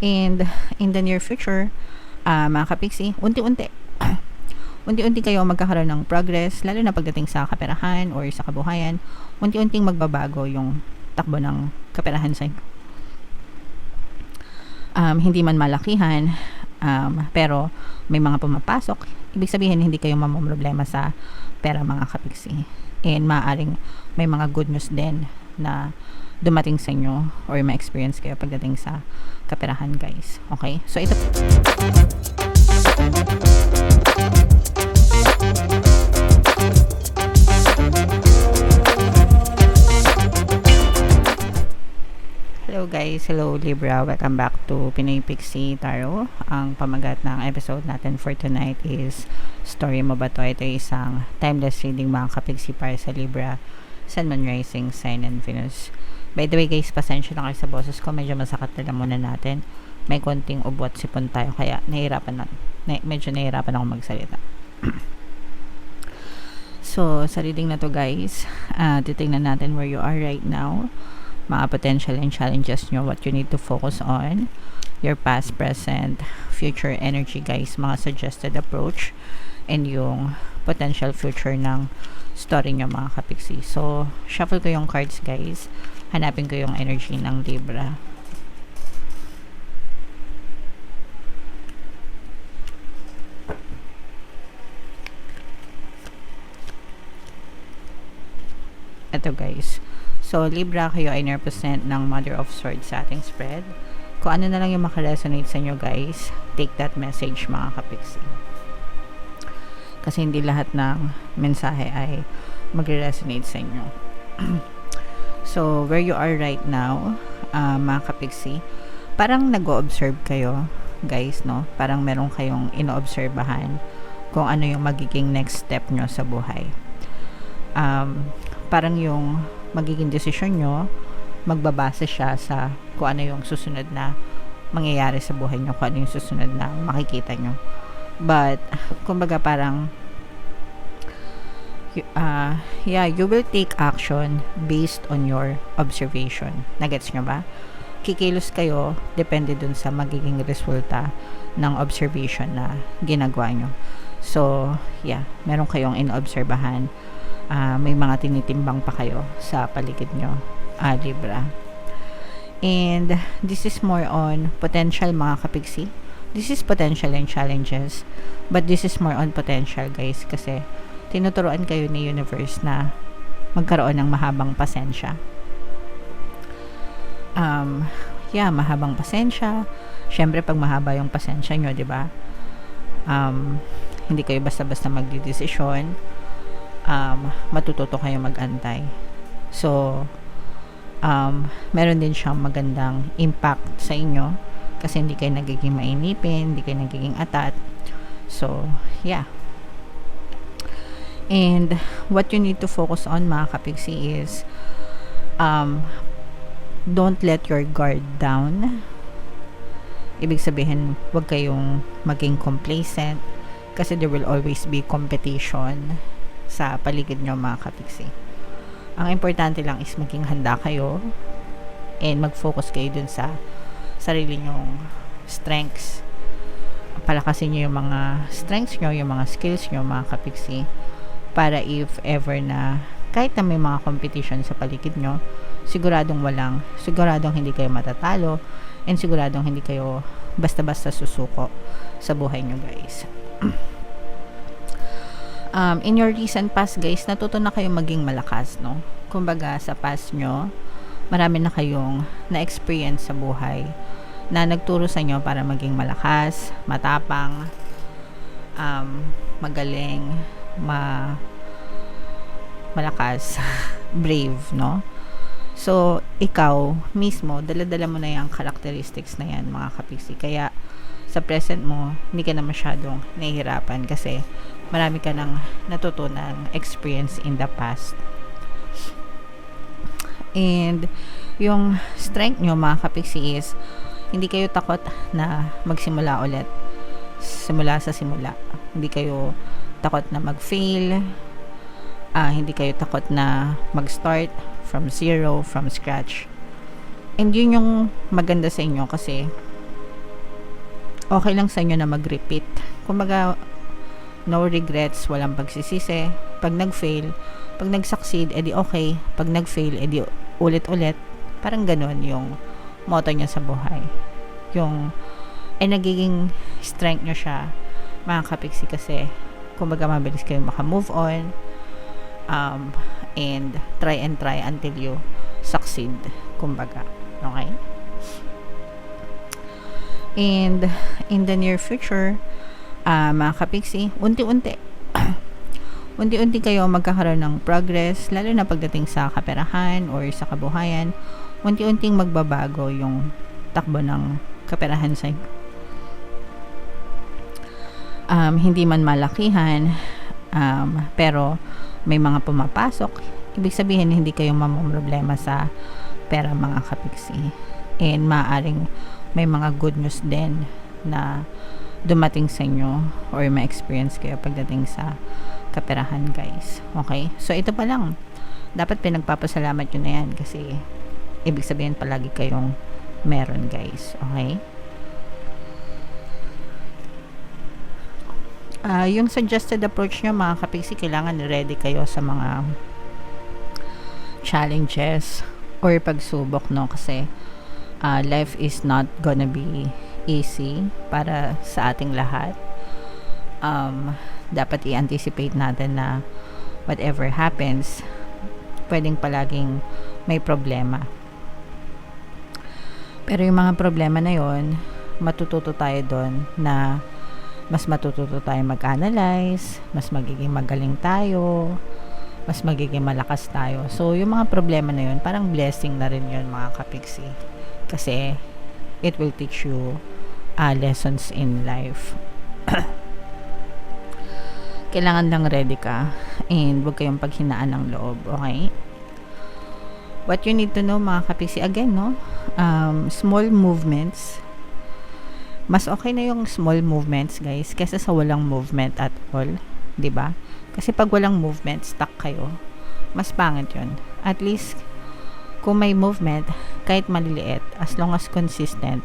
And in the near future, mga kapiksi, unti-unti unti-unti kayo magkakaroon ng progress, lalo na pagdating sa kaperahan or sa kabuhayan. Unti-unting magbabago yung takbo ng kaperahan sa inyo. Hindi man malakihan, pero may mga pumapasok. Ibig sabihin, hindi kayo mamumroblema sa pera, mga kapiksi. And maaaring may mga good news din na dumating sa inyo or ma-experience kayo pagdating sa kaperahan, guys. Okay? So, ito. Hello guys, hello Libra, welcome back to Pinoy Pixie Tarot. Ang pamagat ng episode natin for tonight is Story Mo Ba To? Ito ay isang timeless reading, mga kapixie, para sa Libra, Sun, Moon, Rising, Sign, and Venus. By the way guys, pasensya na kayo sa boses ko, medyo masakit na muna natin. May konting ubot sipon tayo, kaya medyo nahihirapan ako magsalita. So, sa reading na to guys, titingnan natin where you are right now, mga potential and challenges nyo, what you need to focus on, your past, present, future energy guys, mga suggested approach, and yung potential future ng story nyo, mga kapixie. So, shuffle ko yung cards guys, hanapin ko yung energy ng Libra. Ito guys, so Libra, kayo ay represent ng Mother of Swords sa ating spread. Kung ano na lang yung makaresonate sa inyo guys, take that message, mga kapixie. Kasi hindi lahat ng mensahe ay magre-resonate sa inyo. So, where you are right now, mga kapixie, parang nag-o-observe kayo guys, no? Parang meron kayong ino-obserbahan kung ano yung magiging next step nyo sa buhay. Parang yung magiging desisyon nyo, magbabase siya sa kung ano yung susunod na mangyayari sa buhay nyo, kung ano yung susunod na makikita nyo. But, kumbaga parang you will take action based on your observation. Nagets nyo ba? Kikilos kayo, depende dun sa magiging resulta ng observation na ginagawa nyo. So, meron kayong inobserbahan. May mga tinitimbang pa kayo sa paligid nyo, Libra. And this is more on potential, mga kapixie. This is potential and challenges, but this is more on potential guys, kasi tinuturuan kayo ni universe na magkaroon ng mahabang pasensya. Mahabang pasensya. Syempre pag mahaba yung pasensya nyo, di ba? Hindi kayo basta-basta magdidesisyon. Matututo kayo mag-antay. So, meron din siyang magandang impact sa inyo kasi hindi kayo nagiging mainipin, hindi kayo nagiging atat. So, and what you need to focus on, mga kapixie, is don't let your guard down. Ibig sabihin, huwag kayong maging complacent kasi there will always be competition sa paligid nyo, mga kapixie. Ang importante lang is maging handa kayo and mag-focus kayo dun sa sarili nyong strengths. Palakasin nyo yung mga strengths nyo, yung mga skills nyo, mga kapixie, para if ever na kahit na may mga competition sa paligid nyo, siguradong hindi kayo matatalo, and siguradong hindi kayo basta-basta susuko sa buhay nyo guys. In your recent past guys, natuto na kayong maging malakas, no? Kumbaga sa past nyo, marami na kayong na-experience sa buhay na nagturo sa inyo para maging malakas, matapang, magaling, malakas, brave, no? So, ikaw mismo, dala-dala mo na yung characteristics na yan, mga kapixie. Kaya, sa present mo, hindi ka na masyadong nahihirapan kasi marami ka nang natutunan experience in the past. And yung strength nyo, mga kapixie, is hindi kayo takot na magsimula ulit, simula sa simula. Hindi kayo takot na mag-fail, hindi kayo takot na mag-start from zero, from scratch. And yun yung maganda sa inyo kasi okay lang sa inyo na mag-repeat. Kumbaga, no regrets, walang pagsisisi. Pag nag-fail, pag nag-succeed, edi okay. Pag nag-fail, edi ulit-ulit. Parang ganun yung motto niya sa buhay. Yung, ay nagiging strength nyo siya, mga kapiksi, kasi kumbaga mabilis kayo maka-move on, and try until you succeed, kumbaga. Okay? And in the near future, mga kapiksi, unti-unti kayo magkakaroon ng progress, lalo na pagdating sa kaperahan or sa kabuhayan. Unti-unting magbabago yung takbo ng kaperahan sa inyo. Hindi man malakihan, pero may mga pumapasok. Ibig sabihin, hindi kayo mamumroblema sa pera, mga kapiksi. And maaaring may mga good news din na dumating sa inyo or ma-experience kayo pagdating sa kaperahan, guys. Okay? So, ito pa lang. Dapat pinagpapasalamat nyo na yan kasi ibig sabihin palagi kayong meron, guys. Okay? Yung suggested approach nyo, mga kapiksi, kailangan ready kayo sa mga challenges or pagsubok, no? Kasi life is not gonna be easy para sa ating lahat. Dapat i-anticipate natin na whatever happens, pwedeng palaging may problema. Pero yung mga problema na yon, matututo tayo doon na mas matututo tayo mag-analyze, mas magiging magaling tayo, mas magiging malakas tayo. So, yung mga problema na yun, parang blessing na rin yun, mga kapiksi. Kasi, it will teach you lessons in life. Kailangan lang ready ka and huwag kayong paghinaan ng loob, okay? What you need to know, mga kapiksi, again, no? Small movements. Mas okay na yung small movements, guys, kaysa sa walang movement at all, 'di ba? Kasi pag walang movement, stuck kayo. Mas pangit 'yun. At least kung may movement, kahit maliliit, as long as consistent,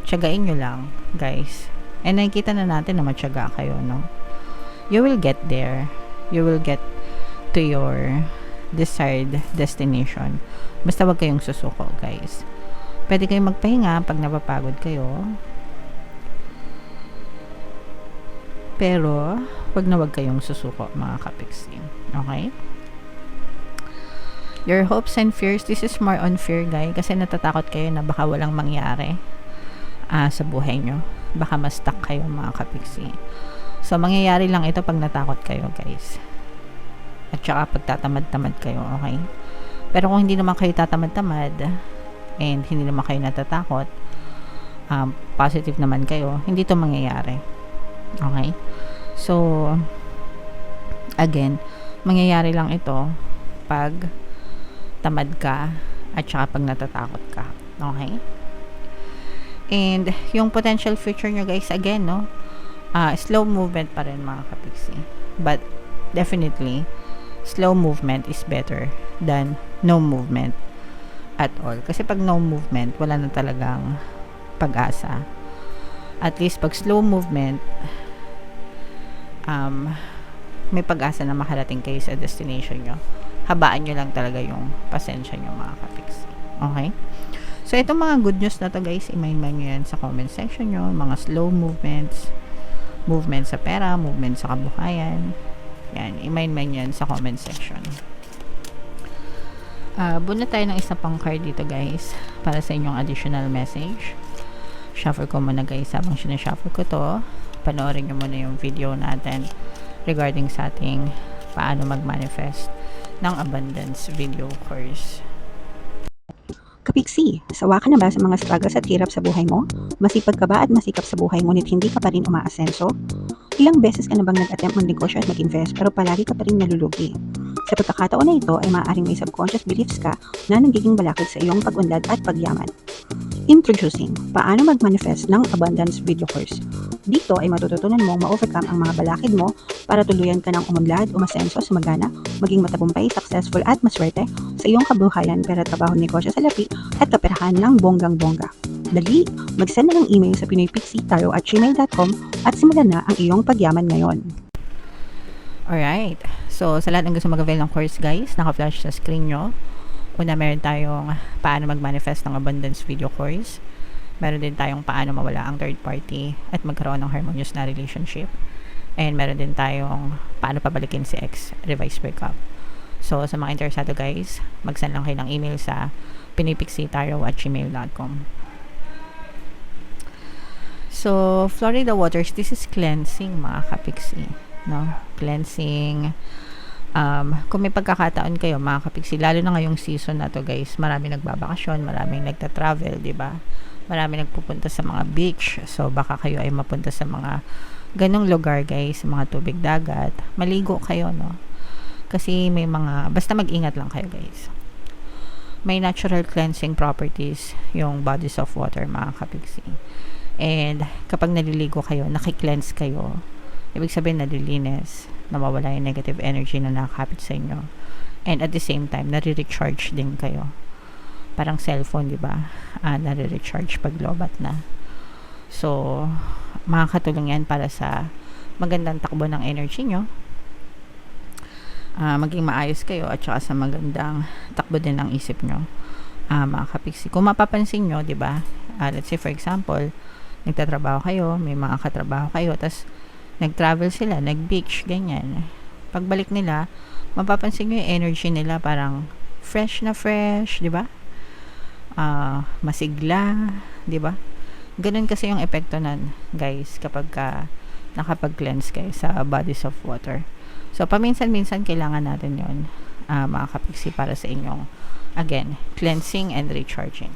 tiyagain nyo lang, guys. And nakikita na natin na matyaga kayo, no? You will get there. You will get to your desired destination. Basta wag kayong susuko, guys. Pwede kayong magpahinga pag napapagod kayo. Pero, wag na wag kayong susuko, mga kapiksi. Okay? Your hopes and fears, this is more on fear, guys. Kasi natatakot kayo na baka walang mangyari sa buhay nyo. Baka ma-stuck kayo, mga kapiksi. So, mangyayari lang ito pag natakot kayo, guys. At saka pag tatamad-tamad kayo, okay? Pero kung hindi naman kayo tatamad-tamad and hindi naman kayo natatakot, positive naman kayo, hindi ito mangyayari. Okay? So, again, mangyayari lang ito pag tamad ka at saka pag natatakot ka. Okay? And yung potential future nyo, guys, again, no? Slow movement pa rin, mga kapiksi. But, definitely, slow movement is better than no movement at all. Kasi pag no movement, wala na talagang pag-asa. At least pag slow movement, may pag-asa na makarating kayo sa destination nyo. Habaan nyo lang talaga yung pasensya nyo, mga kapiksi. Okay? So, itong mga good news na to, guys, i-mind nyo yan sa comment section nyo. Mga slow movements, movement sa pera, movement sa kabuhayan. Yan, i-mind nyo yan sa comment section. Buna tayo ng isa pang card dito, guys, para sa inyong additional message. Shuffle ko muna, guys, habang sinashuffle ko to. Panoorin nyo muna yung video natin regarding sa ating paano mag-manifest ng abundance video course. Kapiksi, sawa ka na ba sa mga struggles at hirap sa buhay mo? Masipag ka ba at masikap sa buhay ngunit hindi ka pa rin umaasenso? Ilang beses ka na bang nag-attempt mag-negosyo at mag-invest pero palagi ka pa rin nalulugi? Sa pagkakataon na ito ay maaaring may subconscious beliefs ka na nagiging balakid sa iyong pag-unlad at pagyaman. Introducing, paano mag-manifest ng abundance video course. Dito ay matututunan mong ma-overcome ang mga balakid mo para tuluyan ka ng umunlad, umasenso, sumagana, maging matagumpay, successful at maswerte sa iyong kabuhayan, pera, trabaho, negosyo, salapi at kaperahan ng bonggang-bongga. Dali! Mag-send na ng email sa pinoypixie@gmail.com at simulan na ang iyong pagyaman ngayon. Alright. So, sa lahat ng gusto mag-avail ng course, guys, naka-flash sa screen nyo. Una, meron tayong paano mag-manifest ng abundance video course. Meron din tayong paano mawala ang third party at magkaroon ng harmonious na relationship. And meron din tayong paano pabalikin si ex, revise breakup. So, sa mga interesado, guys, mag-send lang kayo ng email sa pinoypixie@gmail.com. So, Florida waters, this is cleansing, mga kapixie, no? Cleansing. Kung may pagkakataon kayo, mga kapixie, lalo na ngayong season na to, guys, marami nagbabakasyon, maraming nagta-travel, di ba? Marami nagpupunta sa mga beach. So, baka kayo ay mapunta sa mga ganong lugar, guys, sa mga tubig dagat. Maligo kayo, no? Kasi may mga, basta mag-ingat lang kayo, guys. May natural cleansing properties yung bodies of water, mga kapixie. And kapag naliligo kayo, nakikleanse kayo, ibig sabihin nalilinis, nawawala yung negative energy na nakakapit sa inyo. And at the same time, nare-recharge din kayo. Parang cellphone, di ba? Nare-recharge pag lobat na. So, makakatulong yan para sa magandang takbo ng energy nyo. Maging maayos kayo at saka sa magandang takbo din ng isip nyo, mga kapixie. Kung mapapansin nyo, di ba? Let's say for example, nagtatrabaho kayo, may mga katrabaho kayo, tas nag-travel sila, nag-beach, ganyan. Pagbalik nila, mapapansin nyo yung energy nila parang fresh na fresh, di ba? Masigla, di ba? Ganun kasi yung epekto nun, guys, kapag nakapag-cleanse kayo sa bodies of water. So, paminsan-minsan kailangan natin yun, mga kapixie, para sa inyong, again, cleansing and recharging.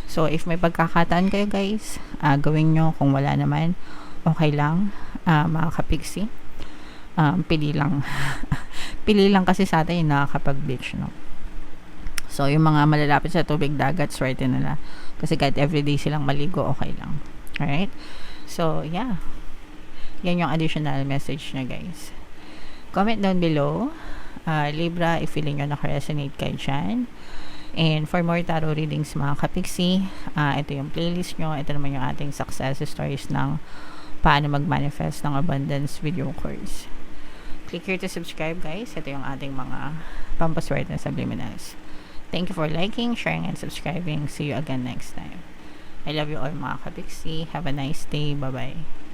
So, if may pagkakataan kayo, guys, gawin nyo. Kung wala naman, okay lang, mga kapixie. Pili lang. Pili lang kasi sa atin yung nakakapag-beach, no? So, yung mga malalapit sa tubig dagat, swerte nila. Kasi kahit everyday silang maligo, okay lang. Alright? So, yeah. Yan yung additional message niya, guys. Comment down below. Libra, if feeling nyo naka-resonate kayo dyan. And for more tarot readings, mga kapixie, ito yung playlist nyo. Ito naman yung ating success stories ng paano mag-manifest ng abundance video course. Click here to subscribe, guys. Ito yung ating mga pampaswerte na subliminals. Thank you for liking, sharing, and subscribing. See you again next time. I love you all, mga kapixie. Have a nice day. Bye-bye.